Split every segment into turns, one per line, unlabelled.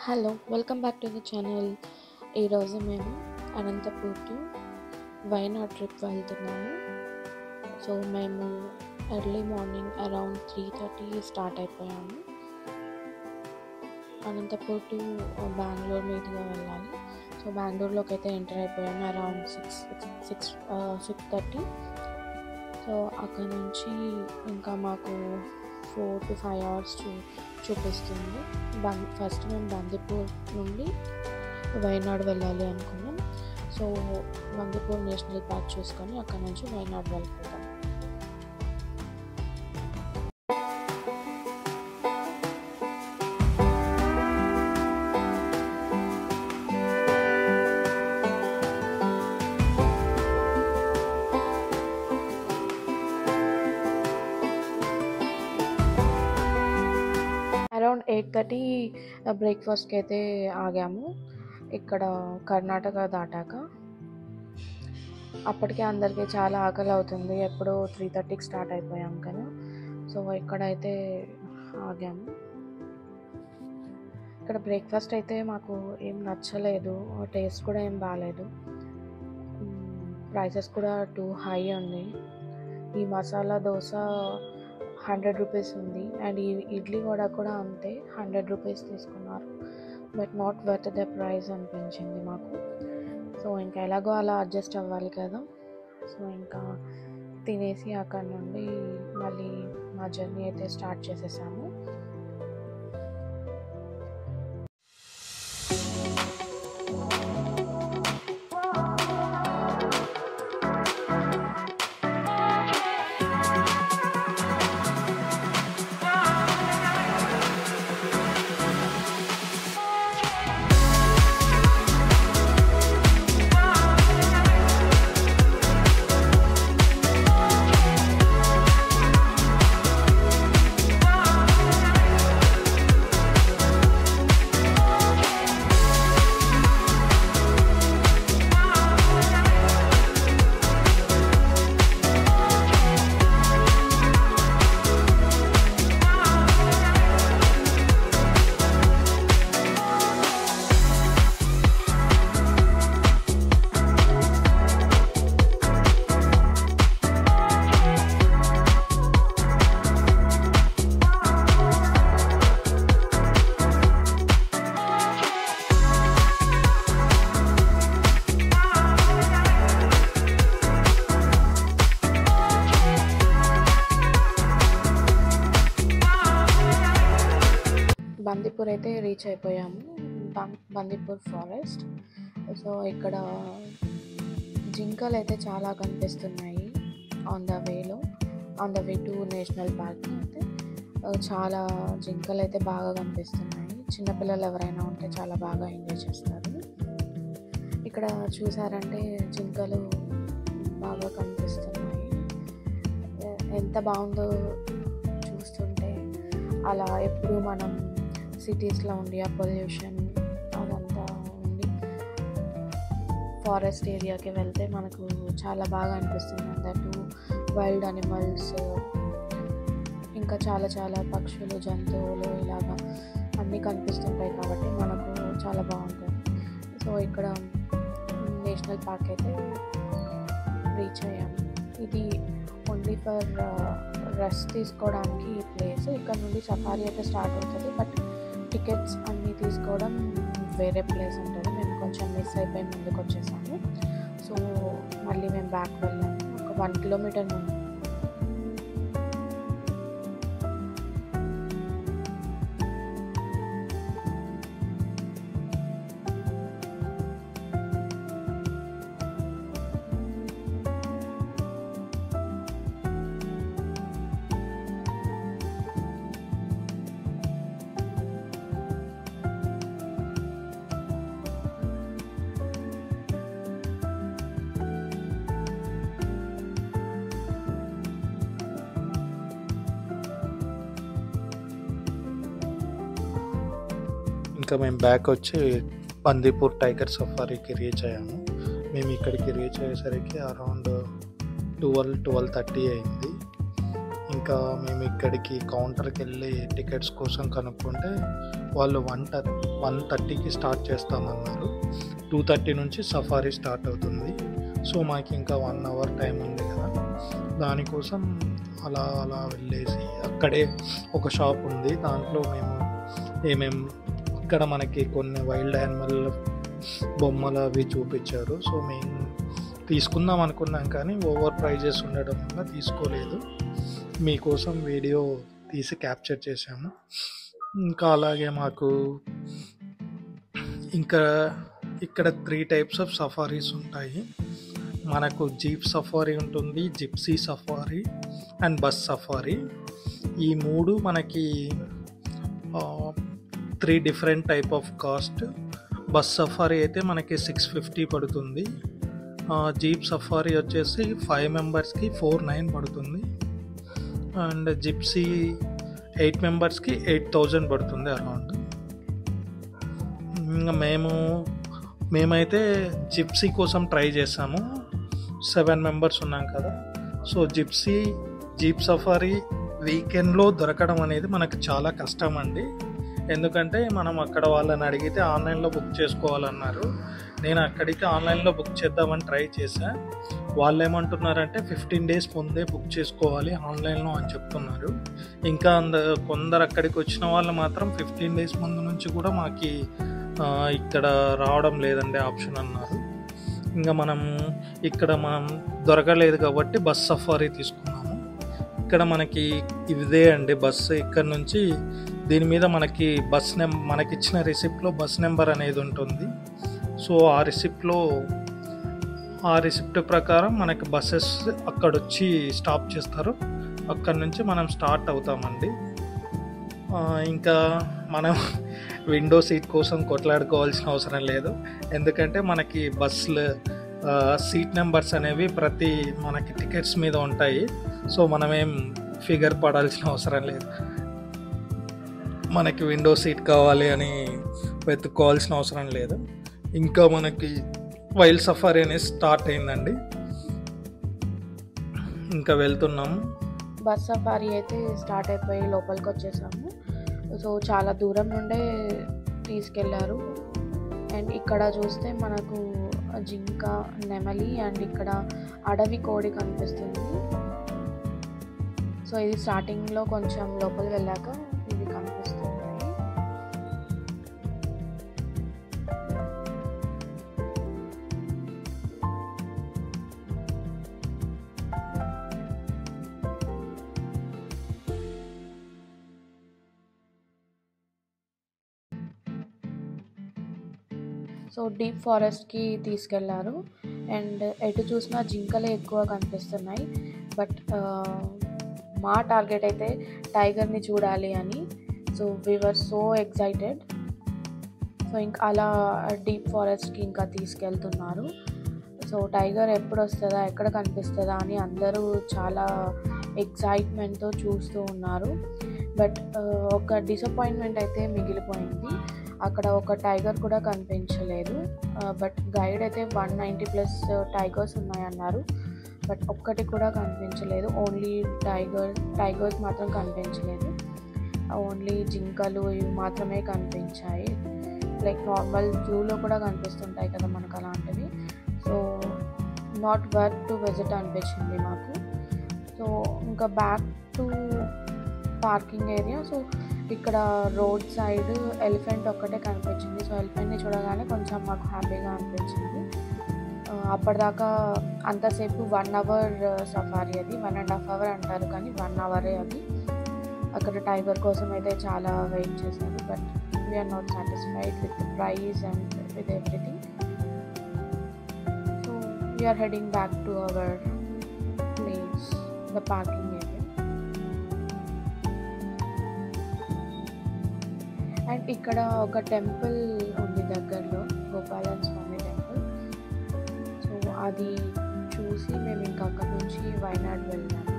Hello welcome back to the channel. ఈరోజు మేము Anantapur to Wayanad trip వెళ్తున్నాము. సో మేము ఎర్లీ మార్నింగ్ అరౌండ్ 3:30 స్టార్ట్ అయిపోయాము. అనంతపూర్ టు బెంగళూరు మీదుగా వెళ్ళాలి. సో బెంగళూరులోకి అయితే ఎంటర్ అయిపోయాము అరౌండ్ 6:30. సో అక్కడ నుంచి ఇంకా మాకు 4 to 5 hours చూపిస్తుంది. ఫస్ట్ మేము బందిపూర్ నుండి వైనాడ్ వెళ్ళాలి అనుకున్నాం. సో బందిపూర్ నేషనల్ పార్క్ చూసుకొని అక్కడ నుంచి వైనాడ్ వెళ్ళిపోతాం. అరౌండ్ 8:30 బ్రేక్ఫాస్ట్కి అయితే ఆగాము ఇక్కడ కర్ణాటక దాటాక. అప్పటికే అందరికీ చాలా ఆకలి అవుతుంది, ఎప్పుడో 3:30కి స్టార్ట్ అయిపోయాం కదా. సో ఇక్కడైతే ఆగాము. ఇక్కడ బ్రేక్ఫాస్ట్ అయితే మాకు ఏం నచ్చలేదు, టేస్ట్ కూడా ఏం బాగాలేదు. ప్రైసెస్ కూడా టూ హై ఉంది. ఈ మసాలా దోశ 100 రూపీస్ ఉంది, అండ్ ఈ ఇడ్లీ వడ కూడా అంతే 100 రూపీస్ తీసుకున్నారు. But not worth the price అనిపించింది మాకు. సో ఇంకా ఎలాగో అలా అడ్జస్ట్ అవ్వాలి కదా. సో ఇంకా తినేసి అక్కడ నుండి మళ్ళీ మా జర్నీ అయితే స్టార్ట్ చేసేసాము. బందిపూర్ అయితే రీచ్ అయిపోయాము, బందిపూర్ ఫారెస్ట్. సో ఇక్కడ జింకలు అయితే చాలా కనిపిస్తున్నాయి on the way to national park. అయితే చాలా జింకలు అయితే బాగా కనిపిస్తున్నాయి. చిన్నపిల్లలు ఎవరైనా ఉంటే చాలా బాగా ఎంజాయ్ చేస్తారు. ఇక్కడ చూసారంటే జింకలు బాగా కనిపిస్తున్నాయి. ఎంత బాగుందో చూస్తుంటే. అలా ఎప్పుడు మనం సిటీస్లో ఉండి ఆ పొల్యూషన్ అదంతా ఉండి ఫారెస్ట్ ఏరియాకి వెళ్తే మనకు చాలా బాగా అనిపిస్తుంది. దట్ వైల్డ్ అనిమల్స్, ఇంకా చాలా చాలా పక్షులు, జంతువులు ఇలాగా అన్నీ కనిపిస్తుంటాయి కాబట్టి మనకు చాలా బాగుంటుంది. సో ఇక్కడ నేషనల్ పార్క్ అయితే రీచ్ అయ్యాము. ఇది ఓన్లీ ఫర్ రెస్ట్ తీసుకోవడానికి ఈ ప్లేస్. ఇక్కడ నుండి సఫారీ అయితే స్టార్ట్ అవుతుంది, బట్ టికెట్స్ అన్నీ తీసుకోవడం వేరే ప్లేస్ ఉంటుంది. మేము కొంచెం మిస్ అయిపోయి ముందుకు వచ్చేసాము. సో మళ్ళీ మేము బ్యాక్ వెళ్ళాము. ఒక 1 కిలోమీటర్ ముందు
ఇంకా మేము బ్యాక్ వచ్చి బందీపూర్ టైగర్ సఫారీకి రీచ్ అయ్యాము. మేము ఇక్కడికి రీచ్ అయ్యేసరికి అరౌండ్ 12-12:30 అయింది. ఇంకా మేము ఇక్కడికి కౌంటర్కి వెళ్ళి టికెట్స్ కోసం కనుక్కుంటే వాళ్ళు 1:30కి స్టార్ట్ చేస్తామన్నారు. 2:30 నుంచి సఫారీ స్టార్ట్ అవుతుంది. సో మాకు ఇంకా 1 అవర్ టైం ఉంది కదా, దానికోసం అలా వెళ్ళేసి అక్కడే ఒక షాప్ ఉంది. దాంట్లో మేము ఇక్కడ మనకి కొన్ని వైల్డ్ యానిమల్ బొమ్మలు అవి చూపించారు. సో మేము తీసుకుందాం అనుకున్నాం కానీ ఓవర్ ప్రైజెస్ ఉండడం వల్ల తీసుకోలేదు. మీకోసం వీడియో తీసి క్యాప్చర్ చేశాము. ఇంకా అలాగే మాకు ఇక్కడ 3 టైప్స్ ఆఫ్ సఫారీస్ ఉంటాయి. మనకు జీప్ సఫారీ ఉంటుంది, gypsy safari and bus safari. ఈ 3 మనకి 3 different type of cost. Bus safari అయితే మనకి 650 పడుతుంది. జీప్ సఫారీ వచ్చేసి 5 మెంబర్స్కి 4,900 పడుతుంది. అండ్ జిప్సీ 8 మెంబర్స్కి 8,000 పడుతుంది అరౌండ్. ఇంకా మేమైతే జిప్సీ కోసం ట్రై చేసాము. 7 మెంబర్స్ ఉన్నాం కదా. సో జీప్ సఫారీ వీకెండ్లో దొరకడం అనేది మనకు చాలా కష్టం అండి. ఎందుకంటే మనం అక్కడ వాళ్ళని అడిగితే ఆన్లైన్లో బుక్ చేసుకోవాలన్నారు. నేను అక్కడికి ఆన్లైన్లో బుక్ చేద్దామని ట్రై చేశాను. వాళ్ళు ఏమంటున్నారంటే 15 డేస్ ముందే బుక్ చేసుకోవాలి ఆన్లైన్లో అని చెప్తున్నారు. ఇంకా కొందరు అక్కడికి వచ్చిన వాళ్ళు మాత్రం 15 డేస్ ముందు నుంచి కూడా మాకు ఇక్కడ రావడం లేదండి ఆప్షన్ అన్నారు. ఇంకా మనం దొరకలేదు కాబట్టి బస్ సఫారీ తీసుకున్నాము. ఇక్కడ మనకి ఇదే అండి బస్సు. ఇక్కడ నుంచి దీని మీద మనకి ఇచ్చిన రిసిప్ట్లో బస్ నెంబర్ అనేది ఉంటుంది. సో ఆ రిసిప్ట్ ప్రకారం మనకి బస్సెస్ అక్కడ వచ్చి స్టాప్ చేస్తారు. అక్కడ నుంచి మనం స్టార్ట్ అవుతామండి. ఇంకా మనం విండో సీట్ కోసం కొట్లాడుకోవాల్సిన అవసరం లేదు. ఎందుకంటే మనకి బస్సులు సీట్ నెంబర్స్ అనేవి మనకి టికెట్స్ మీద ఉంటాయి. సో మనమేం ఫిగర్ పడాల్సిన అవసరం లేదు. మనకి విండో సీట్ కావాలి అని వెతుక్కోవాల్సిన అవసరం లేదు. ఇంకా మనకి వైల్డ్ సఫారీ అనేది స్టార్ట్ అయిందండి. ఇంకా వెళ్తున్నాము.
బస్ సఫారీ అయితే స్టార్ట్ అయిపోయి లోపలికి వచ్చేసాము. సో చాలా దూరం నుండే తీసుకెళ్లారు. అండ్ ఇక్కడ చూస్తే మనకు జింక, నెమలి అండ్ ఇక్కడ అడవి కోడి కనిపిస్తుంది. సో ఇది స్టార్టింగ్లో కొంచెం లోపలికి వెళ్ళాక ఇవి కనిపిస్తున్నాయి. సో డీప్ ఫారెస్ట్కి తీసుకెళ్లారు. అండ్ ఎటు చూసినా జింకలే ఎక్కువ కనిపిస్తున్నాయి. బట్ మా టార్గెట్ అయితే టైగర్ని చూడాలి అని. So we were so excited. So ఇంకా అలా డీప్ ఫారెస్ట్కి ఇంకా తీసుకెళ్తున్నారు. సో టైగర్ ఎప్పుడు వస్తుందా, ఎక్కడ కనిపిస్తుందా అని అందరూ చాలా ఎక్సైట్మెంట్తో చూస్తూ ఉన్నారు. బట్ ఒక డిసప్పాయింట్మెంట్ అయితే మిగిలిపోయింది. అక్కడ ఒక టైగర్ కూడా కనిపించలేదు. బట్ గైడ్ అయితే 190+ టైగర్స్ ఉన్నాయన్నారు. బట్ ఒక్కటి కూడా కనిపించలేదు. ఓన్లీ టైగర్స్ మాత్రం కనిపించలేదు. ఓన్లీ జింకలు ఇవి మాత్రమే కనిపించాయి. లైక్ నార్మల్ జూలో కూడా కనిపిస్తుంటాయి కదా మనకు అలాంటివి. So not worth to visit అనిపించింది మాకు. సో ఇంకా back to parking area. So ఇక్కడ రోడ్ సైడ్ ఎలిఫెంట్ ఒక్కటే కనిపించింది. సో ఎలిఫెంట్ని చూడగానే కొంచెం మాకు హ్యాపీగా అనిపించింది. అప్పటిదాకా అంతసేపు 1 అవర్ సఫారీ, అది 1.5 అవర్ అంటారు కానీ 1 అవరే అది. అక్కడ టైగర్ కోసం అయితే చాలా వెయిట్ చేశారు. But we're not satisfied with the price and with everything. So we're heading back to our place, the parking area. And ఇక్కడ ఒక టెంపుల్ ఉంది దగ్గరలో, గోపాలన్ స్వామి టెంపుల్. సో అది చూసి మేము ఇంకా అక్కడ నుంచి వైనాడ్ వెళ్ళాము.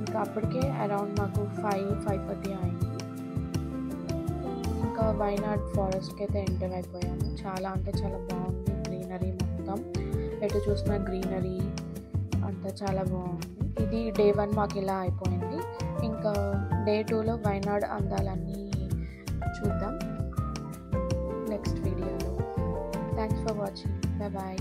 ఇంకా అప్పటికే అరౌండ్ మాకు 5:30 అయింది. ఇంకా వైనాడ్ ఫారెస్ట్కి అయితే ఎంటర్ అయిపోయాము. చాలా అంటే చాలా బాగుంది. గ్రీనరీ మొత్తం ఎటు చూసినా గ్రీనరీ అంతా చాలా బాగుంది. ఇది డే 1 మాకు ఇలా అయిపోయింది. ఇంకా డే 2లో వైనాడ్ అందాలన్నీ చూద్దాం నెక్స్ట్ వీడియోలో. Thanks for watching. బాయ్.